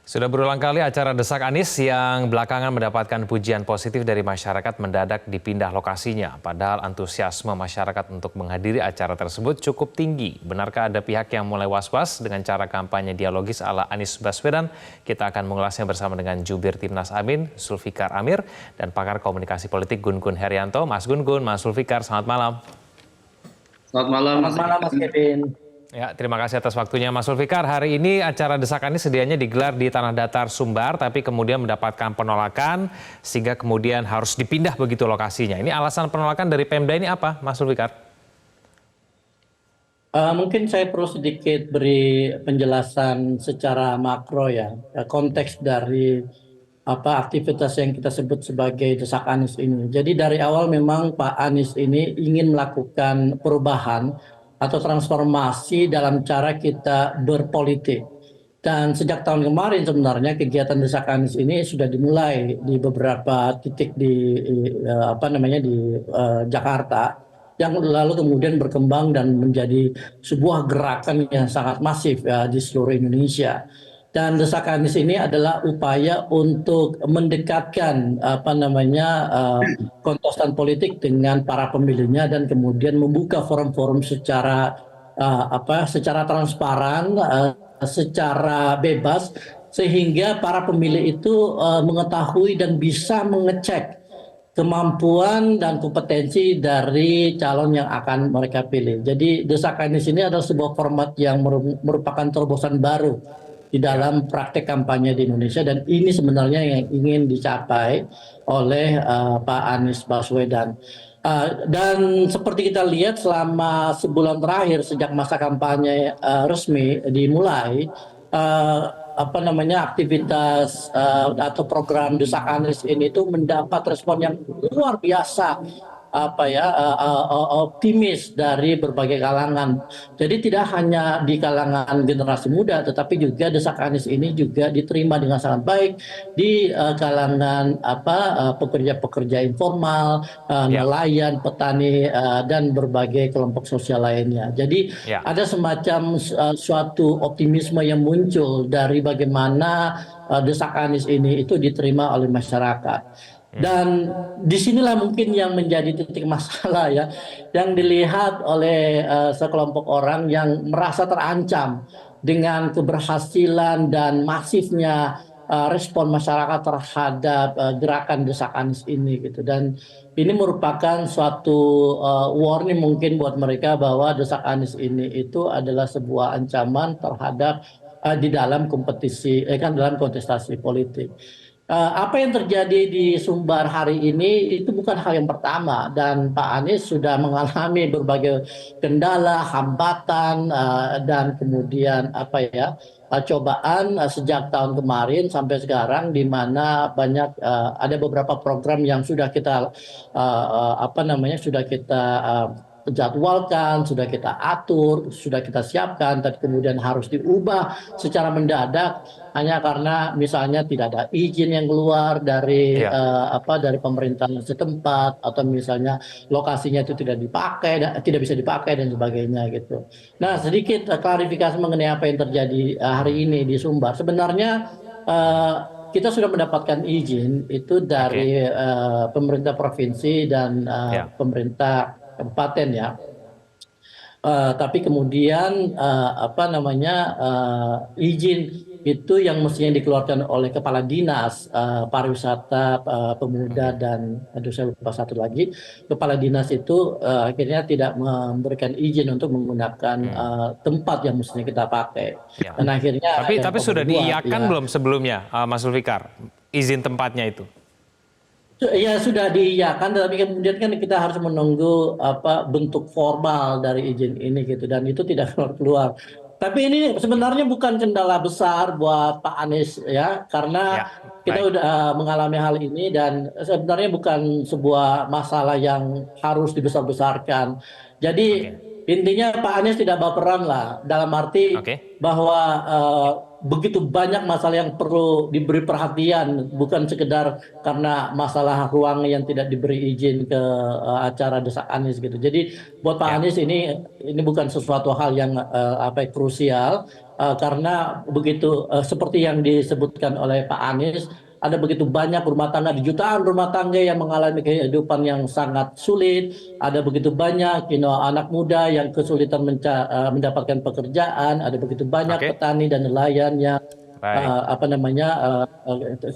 Sudah berulang kali acara Desak Anies yang belakangan mendapatkan pujian positif dari masyarakat mendadak dipindah lokasinya. Padahal antusiasme masyarakat untuk menghadiri acara tersebut cukup tinggi. Benarkah ada pihak yang mulai was-was dengan cara kampanye dialogis ala Anies Baswedan? Kita akan mengulasnya bersama dengan Jubir Timnas Amin, Zulfikar Amir, dan pakar komunikasi politik Gun-Gun Herianto. Mas Gun-Gun, Mas Zulfikar, selamat malam. Selamat malam, Mas Kevin. Ya, terima kasih atas waktunya Mas Zulfikar. Hari ini acara Desak Anies sedianya digelar di Tanah Datar Sumbar, tapi kemudian mendapatkan penolakan sehingga kemudian harus dipindah begitu lokasinya. Ini alasan penolakan dari Pemda ini apa, Mas Zulfikar? Mungkin saya perlu sedikit beri penjelasan secara makro ya, konteks dari aktivitas yang kita sebut sebagai Desak Anies ini. Jadi dari awal memang Pak Anies ini ingin melakukan perubahan atau transformasi dalam cara kita berpolitik. Dan sejak tahun kemarin sebenarnya kegiatan Desak Anies ini sudah dimulai di beberapa titik di Jakarta, yang lalu kemudian berkembang dan menjadi sebuah gerakan yang sangat masif di seluruh Indonesia. Dan Desak Anies ini adalah upaya untuk mendekatkan kontestan politik dengan para pemilihnya dan kemudian membuka forum-forum secara transparan, secara bebas, sehingga para pemilih itu mengetahui dan bisa mengecek kemampuan dan kompetensi dari calon yang akan mereka pilih. Jadi Desak Anies ini adalah sebuah format yang merupakan terobosan baru di dalam praktek kampanye di Indonesia, dan ini sebenarnya yang ingin dicapai oleh Pak Anies Baswedan. Dan seperti kita lihat selama sebulan terakhir sejak masa kampanye resmi dimulai, aktivitas atau program Desak Anies ini tuh mendapat respon yang luar biasa, optimis dari berbagai kalangan. Jadi tidak hanya di kalangan generasi muda, tetapi juga Desak Anies ini juga diterima dengan sangat baik di kalangan pekerja-pekerja informal, nelayan, petani, dan berbagai kelompok sosial lainnya. Jadi ada semacam suatu optimisme yang muncul dari bagaimana Desak Anies ini itu diterima oleh masyarakat. Dan disinilah mungkin yang menjadi titik masalah ya, yang dilihat oleh sekelompok orang yang merasa terancam dengan keberhasilan dan masifnya respon masyarakat terhadap gerakan Desak Anies ini gitu. Dan ini merupakan suatu warning mungkin buat mereka bahwa Desak Anies ini itu adalah sebuah ancaman terhadap di dalam dalam kontestasi politik. Apa yang terjadi di Sumbar hari ini itu bukan hal yang pertama, dan Pak Anies sudah mengalami berbagai kendala, hambatan, dan kemudian cobaan sejak tahun kemarin sampai sekarang, di mana banyak ada beberapa program yang sudah kita jadwalkan, sudah kita atur, sudah kita siapkan, tapi kemudian harus diubah secara mendadak hanya karena misalnya tidak ada izin yang keluar dari dari pemerintahan setempat, atau misalnya lokasinya itu tidak bisa dipakai dan sebagainya gitu. Nah, sedikit klarifikasi mengenai apa yang terjadi hari ini di Sumbar. Sebenarnya kita sudah mendapatkan izin itu dari pemerintah provinsi dan pemerintah kabupaten ya. Tapi kemudian izin itu yang mestinya dikeluarkan oleh Kepala Dinas Pariwisata, Pemuda, dan saya lupa satu lagi, Kepala Dinas itu akhirnya tidak memberikan izin untuk menggunakan tempat yang mestinya kita pakai. Dan akhirnya tapi sudah diiyakan belum sebelumnya, Mas Zulfikar, izin tempatnya itu? Ya sudah diiyakan, tapi kemudian kan kita harus menunggu bentuk formal dari izin ini gitu, dan itu tidak keluar. Tapi ini sebenarnya bukan kendala besar buat Pak Anies ya, karena kita udah mengalami hal ini, dan sebenarnya bukan sebuah masalah yang harus dibesar-besarkan. Jadi intinya Pak Anies tidak baperan lah, dalam arti bahwa begitu banyak masalah yang perlu diberi perhatian, bukan sekedar karena masalah ruang yang tidak diberi izin ke acara Desak Anies gitu. Jadi buat Pak Ya, Anies ini bukan sesuatu hal yang krusial, karena begitu seperti yang disebutkan oleh Pak Anies, ada begitu banyak rumah tangga, di jutaan rumah tangga yang mengalami kehidupan yang sangat sulit, ada begitu banyak anak muda yang kesulitan mendapatkan pekerjaan, ada begitu banyak oke, petani dan nelayan yang baik.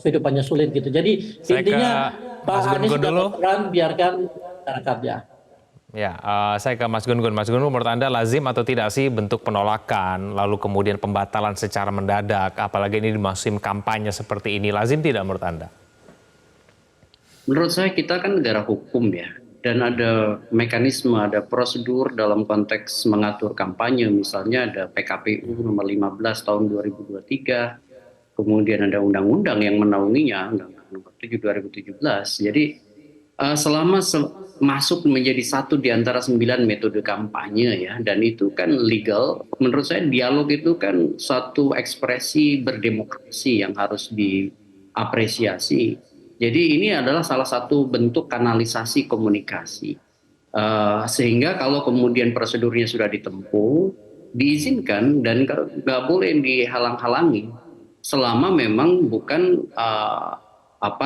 kehidupannya sulit gitu. Jadi Saya ke intinya Mas Pak Anies Gun-Gun sudah dulu. berperan, biarkan masyarakat ya. Ya, saya ke Mas Gun-Gun. Mas Gun-Gun, menurut Anda lazim atau tidak sih bentuk penolakan, lalu kemudian pembatalan secara mendadak, apalagi ini di musim kampanye seperti ini, lazim tidak menurut Anda? Menurut saya kita kan negara hukum ya, dan ada mekanisme, ada prosedur dalam konteks mengatur kampanye. Misalnya ada PKPU nomor 15 tahun 2023, kemudian ada undang-undang yang menaunginya, Undang-Undang nomor 7 2017. Jadi selama masuk menjadi satu di antara 9 metode kampanye ya, dan itu kan legal, menurut saya dialog itu kan satu ekspresi berdemokrasi yang harus diapresiasi. Jadi ini adalah salah satu bentuk kanalisasi komunikasi. Sehingga kalau kemudian prosedurnya sudah ditempuh, diizinkan dan nggak boleh dihalang-halangi selama memang bukan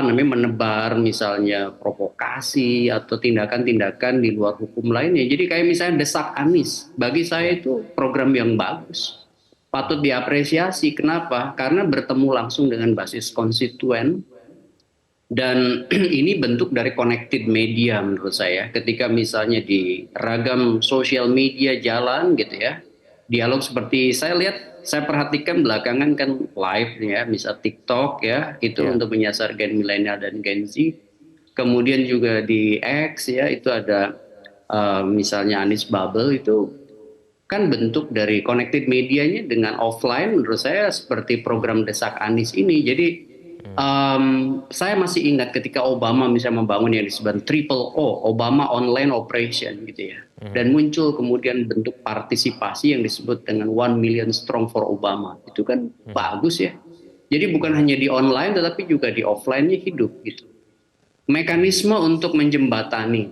menebar misalnya provokasi atau tindakan-tindakan di luar hukum lainnya. Jadi kayak misalnya Desak Anies, bagi saya Ya. itu program yang bagus, patut diapresiasi. Kenapa? Karena bertemu langsung dengan basis konstituen, dan ini bentuk dari connected media menurut saya. Ketika misalnya di ragam sosial media jalan gitu ya, dialog seperti saya lihat, saya perhatikan belakangan kan live ya, misal TikTok ya, itu Ya. untuk menyasar gen milenial dan Gen Z. Kemudian juga di X ya, itu ada misalnya Anies Bubble, itu kan bentuk dari connected medianya dengan offline. Menurut saya seperti program Desak Anies ini. Jadi saya masih ingat ketika Obama misalnya membangun yang disebut Triple O, Obama Online Operation gitu ya. Dan muncul kemudian bentuk partisipasi yang disebut dengan 1 million strong for Obama. Itu kan bagus ya. Jadi bukan hanya di online tetapi juga di offline-nya hidup gitu. Mekanisme untuk menjembatani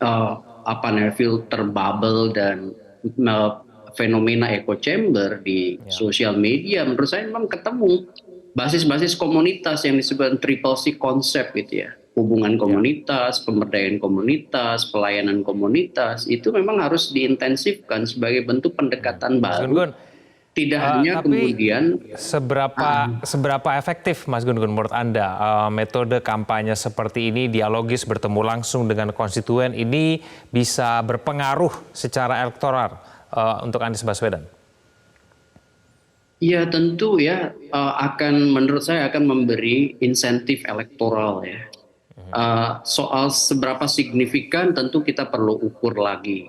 eh, filter bubble dan eh, fenomena echo chamber di Ya. sosial media, menurut saya memang ketemu basis-basis komunitas yang disebut triple C konsep gitu ya. Hubungan komunitas, pemberdayaan komunitas, pelayanan komunitas, itu memang harus diintensifkan sebagai bentuk pendekatan Mas baru. Gun-Gun, Tidak hanya tapi kemudian seberapa efektif Mas Gun-Gun menurut Anda metode kampanye seperti ini, dialogis, bertemu langsung dengan konstituen ini bisa berpengaruh secara elektoral untuk Anies Baswedan? ya tentu ya, menurut saya akan memberi insentif elektoral ya. Soal seberapa signifikan tentu kita perlu ukur lagi.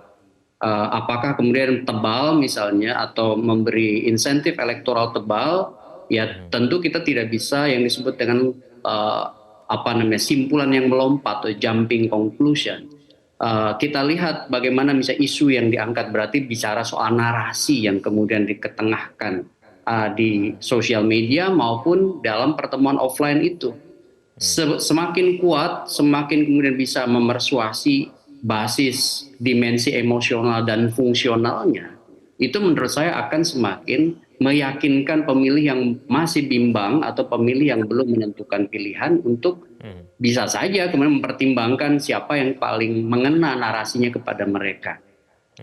Apakah kemudian tebal misalnya atau memberi insentif elektoral tebal, ya tentu kita tidak bisa yang disebut dengan simpulan yang melompat atau jumping conclusion. Kita lihat bagaimana misalnya isu yang diangkat, berarti bicara soal narasi yang kemudian diketengahkan di sosial media maupun dalam pertemuan offline itu. Semakin kuat, semakin kemudian bisa memersuasi basis dimensi emosional dan fungsionalnya, itu menurut saya akan semakin meyakinkan pemilih yang masih bimbang atau pemilih yang belum menentukan pilihan untuk bisa saja kemudian mempertimbangkan siapa yang paling mengena narasinya kepada mereka.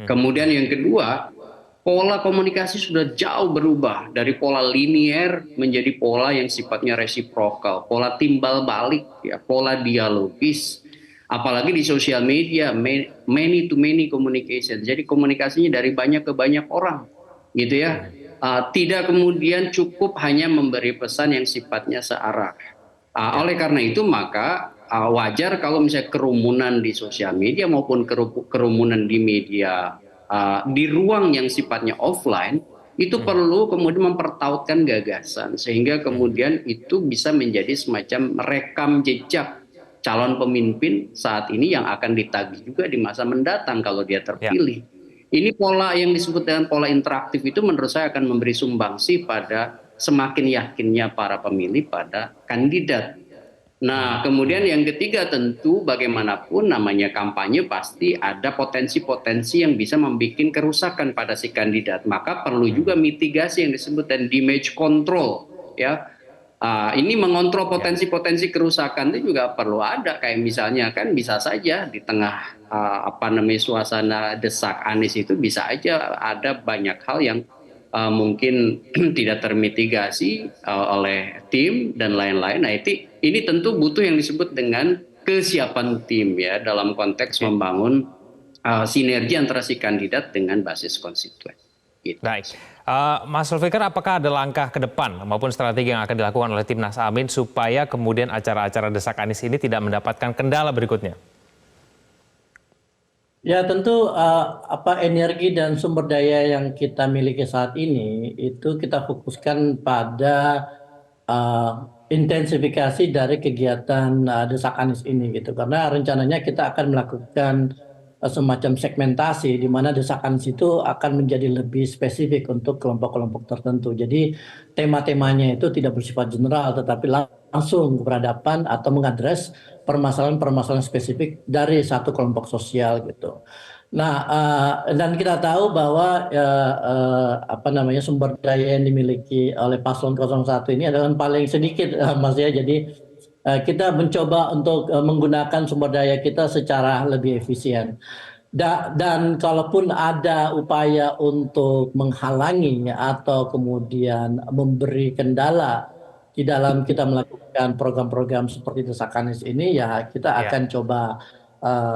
Kemudian yang kedua, pola komunikasi sudah jauh berubah dari pola linier menjadi pola yang sifatnya resiprokal, pola timbal balik, ya, pola dialogis. Apalagi di sosial media, many to many communication. Jadi komunikasinya dari banyak ke banyak orang, gitu ya. Tidak kemudian cukup hanya memberi pesan yang sifatnya searah. Oleh karena itu maka wajar kalau misalnya kerumunan di sosial media maupun kerumunan di media di ruang yang sifatnya offline itu perlu kemudian mempertautkan gagasan sehingga kemudian itu bisa menjadi semacam rekam jejak calon pemimpin saat ini yang akan ditagih juga di masa mendatang kalau dia Ya. terpilih. Ini pola yang disebut dengan pola interaktif itu menurut saya akan memberi sumbangsi pada semakin yakinnya para pemilih pada kandidat. Nah, kemudian yang ketiga tentu bagaimanapun namanya kampanye pasti ada potensi-potensi yang bisa membuat kerusakan pada si kandidat. Maka perlu juga mitigasi yang disebut dan damage control, ya. Ini mengontrol potensi-potensi kerusakan itu juga perlu ada, kayak misalnya kan bisa saja di tengah suasana desak Anies itu bisa aja ada banyak hal yang mungkin tidak termitigasi oleh tim dan lain-lain. Nah, ini tentu butuh yang disebut dengan kesiapan tim ya dalam konteks membangun sinergi antara si kandidat dengan basis konstituen. Gitu. Baik, Mas Zulfikar, apakah ada langkah ke depan maupun strategi yang akan dilakukan oleh Timnas Amin supaya kemudian acara-acara desak Anies ini tidak mendapatkan kendala berikutnya? Ya tentu energi dan sumber daya yang kita miliki saat ini itu kita fokuskan pada intensifikasi dari kegiatan desak Anies ini gitu, karena rencananya kita akan melakukan semacam segmentasi di mana desak Anies itu akan menjadi lebih spesifik untuk kelompok-kelompok tertentu. Jadi tema-temanya itu tidak bersifat general tetapi langsung berhadapan atau mengadres permasalahan-permasalahan spesifik dari satu kelompok sosial gitu. Nah, dan kita tahu bahwa sumber daya yang dimiliki oleh paslon 01 ini adalah paling sedikit, Mas ya. Jadi kita mencoba untuk menggunakan sumber daya kita secara lebih efisien. Dan kalaupun ada upaya untuk menghalangi atau kemudian memberi kendala di dalam kita melakukan program-program seperti desak Anies ini, ya kita akan coba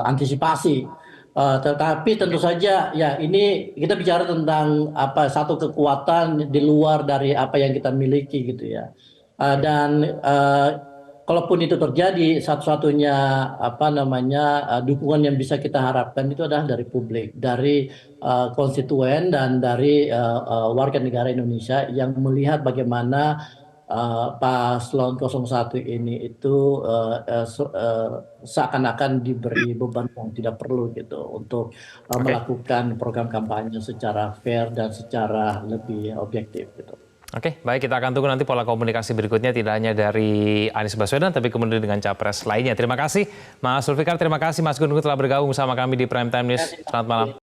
antisipasi. Tetapi tentu saja ya ini kita bicara tentang satu kekuatan di luar dari apa yang kita miliki gitu ya. Kalaupun itu terjadi, satu-satunya dukungan yang bisa kita harapkan itu adalah dari publik, dari konstituen dan dari warga negara Indonesia yang melihat bagaimana paslon 01 ini itu seakan-akan diberi beban yang tidak perlu gitu untuk melakukan program kampanye secara fair dan secara lebih objektif gitu. Oke, baik, kita akan tunggu nanti pola komunikasi berikutnya tidak hanya dari Anies Baswedan tapi kemudian dengan capres lainnya. Terima kasih Mas Zulfikar, terima kasih Mas Gun Gun telah bergabung bersama kami di Prime Time News. Selamat malam.